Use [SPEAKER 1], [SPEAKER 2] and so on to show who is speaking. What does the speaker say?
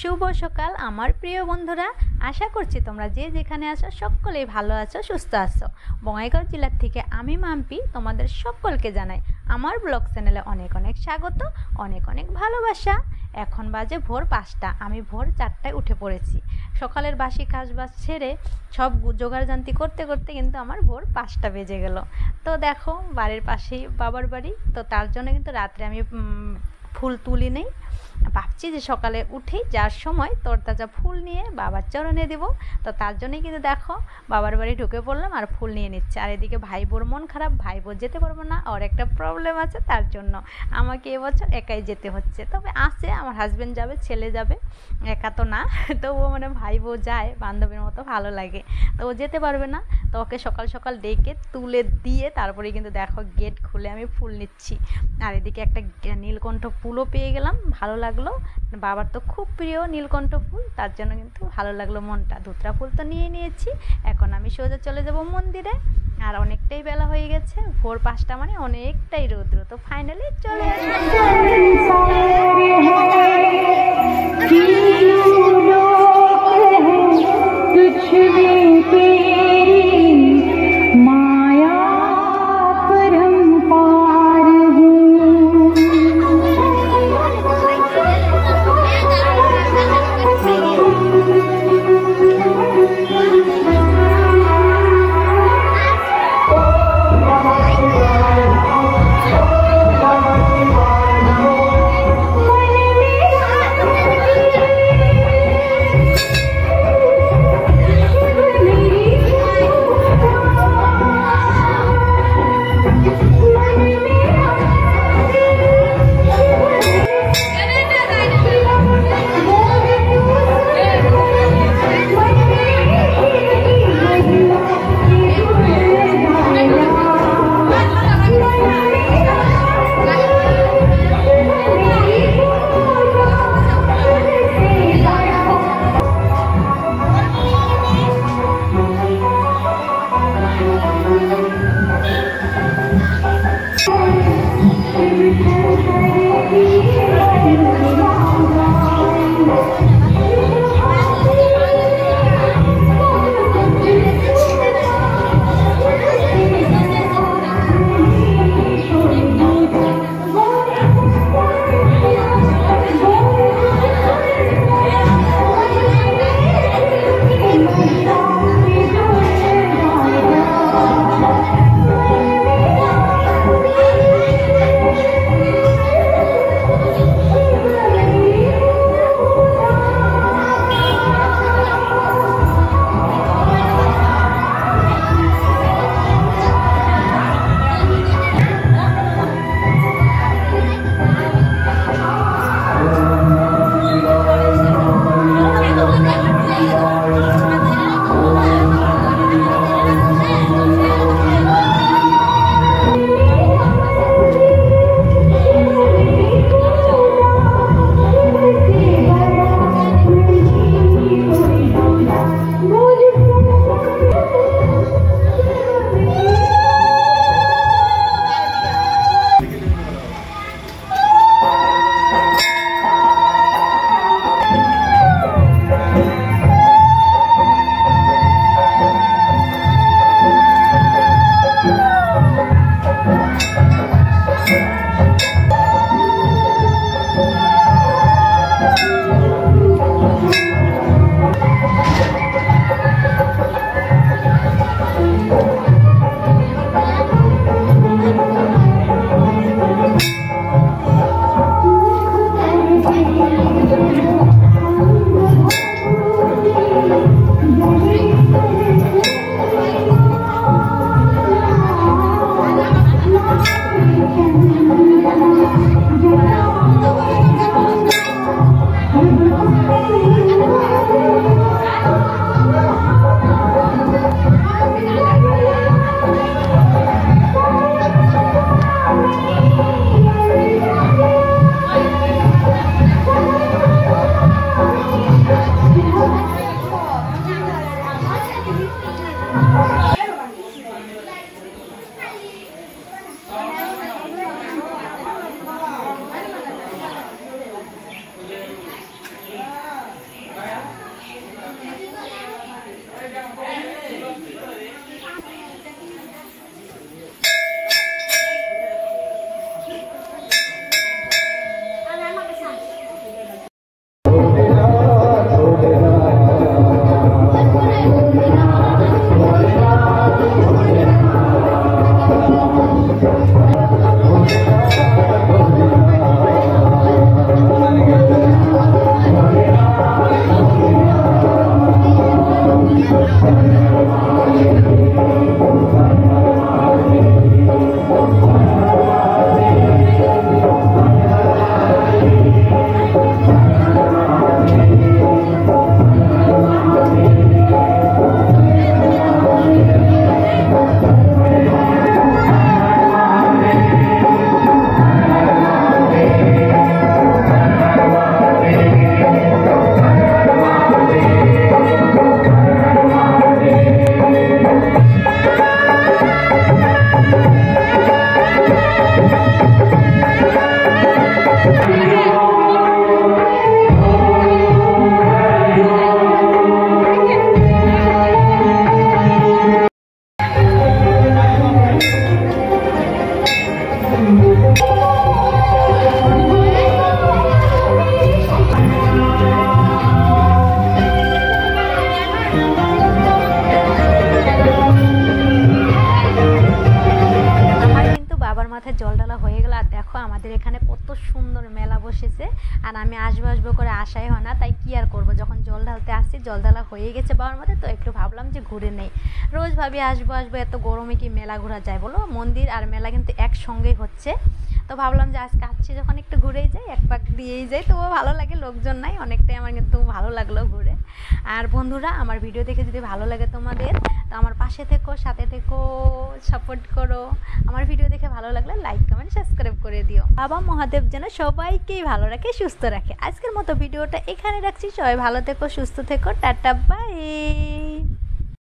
[SPEAKER 1] শুভ সকাল আমার প্রিয় বন্ধুরা, আশা করছি তোমরা যে যেখানে আছো সকলেই ভালো আছো, সুস্থ আছো। বঙ্গাইগাঁও জেলার থেকে আমি মাম্পি তোমাদের সকলকে জানাই আমার ব্লগ চ্যানেলে অনেক অনেক স্বাগত, অনেক অনেক ভালোবাসা। এখন বাজে ভোর 5টা, আমি ভোর 4টায় উঠে পড়েছি। সকালের বাসি কাজবাজ ছেড়ে সব জোগাড়জান্তি করতে করতে কিন্তু আমার ভোর 5টা বেজে গেল। তো দেখো বাড়ির পাশেই বাবার বাড়ি, তো তার জন্য কিন্তু রাত্রে আমি ফুল তুলি নেই। ভাবছি যে সকালে উঠেই যার সময় তরতাজা ফুল নিয়ে বাবার চরণে দেব। তো তার জন্যই কিন্তু দেখো বাবার বাড়ি ঢুকে পড়লাম আর ফুল নিয়ে নিচ্ছে। আর এদিকে ভাই বোর মন খারাপ, ভাই বোর যেতে পারবো না, ওর একটা প্রবলেম আছে, তার জন্য আমাকে এবছর একাই যেতে হচ্ছে। তবে আছে আমার হাজব্যান্ড যাবে, ছেলে যাবে, একা তো না। তবুও মানে ভাই বউ যায় বান্ধবীর মতো, ভালো লাগে। তো ও যেতে পারবে না, তো ওকে সকাল সকাল ডেকে তুলে দিয়ে তারপরে কিন্তু দেখো গেট খুলে আমি ফুল নিচ্ছি। আর এদিকে একটা নীলকণ্ঠ ফুলও পেয়ে গেলাম, ভালো লাগলো। বাবার তো খুব প্রিয় নীলকণ্ঠ ফুল, তার জন্য কিন্তু ভালো লাগলো মনটা। ধুতরা ফুল তো নিয়ে নিয়েছি, এখন আমি সোজা চলে যাব মন্দিরে। আর অনেকটাই বেলা হয়ে গেছে, ভোর 5টা মানে অনেকটাই রৌদ্র। তো ফাইনালি চলে বসেছে, আর আমি আসবো আসবো করে আসাই হয় না। তাই কি আর করবো, যখন জল ঢালতে আসছি, জল ঢালা হয়ে গেছে বাবার মধ্যে, তো একটু ভাবলাম যে ঘুরে নেই। রোজ ভাবি আসবো আসবো, এত গরমে কি মেলা ঘোরা যায় বলো? মন্দির আর মেলা কিন্তু একসঙ্গেই হচ্ছে। তো ভাবলাম যে আজকে আসছি যখন একটু ঘুরেই যাই, এক পাক দিয়েই যাই, তবুও ভালো লাগে, লোকজন নাই অনেকটাই, আমার কিন্তু ভালো লাগলো ঘুরে। আর বন্ধুরা, আমার ভিডিও দেখে যদি ভালো লাগে তোমাদের, তো আমার পাশে থেকো, সাথে থেকো, সাপোর্ট করো। আমার ভিডিও দেখে ভালো লাগলে লাইক কমেন্ট সাবস্ক্রাইব করে দিও। বাবা মহাদেব যেন সবাইকেই ভালো রাখে, সুস্থ রাখে। আজকের মতো ভিডিওটা এখানে রাখছি। সবাই ভালো থেকো, সুস্থ থেকো, টাটা, বাই।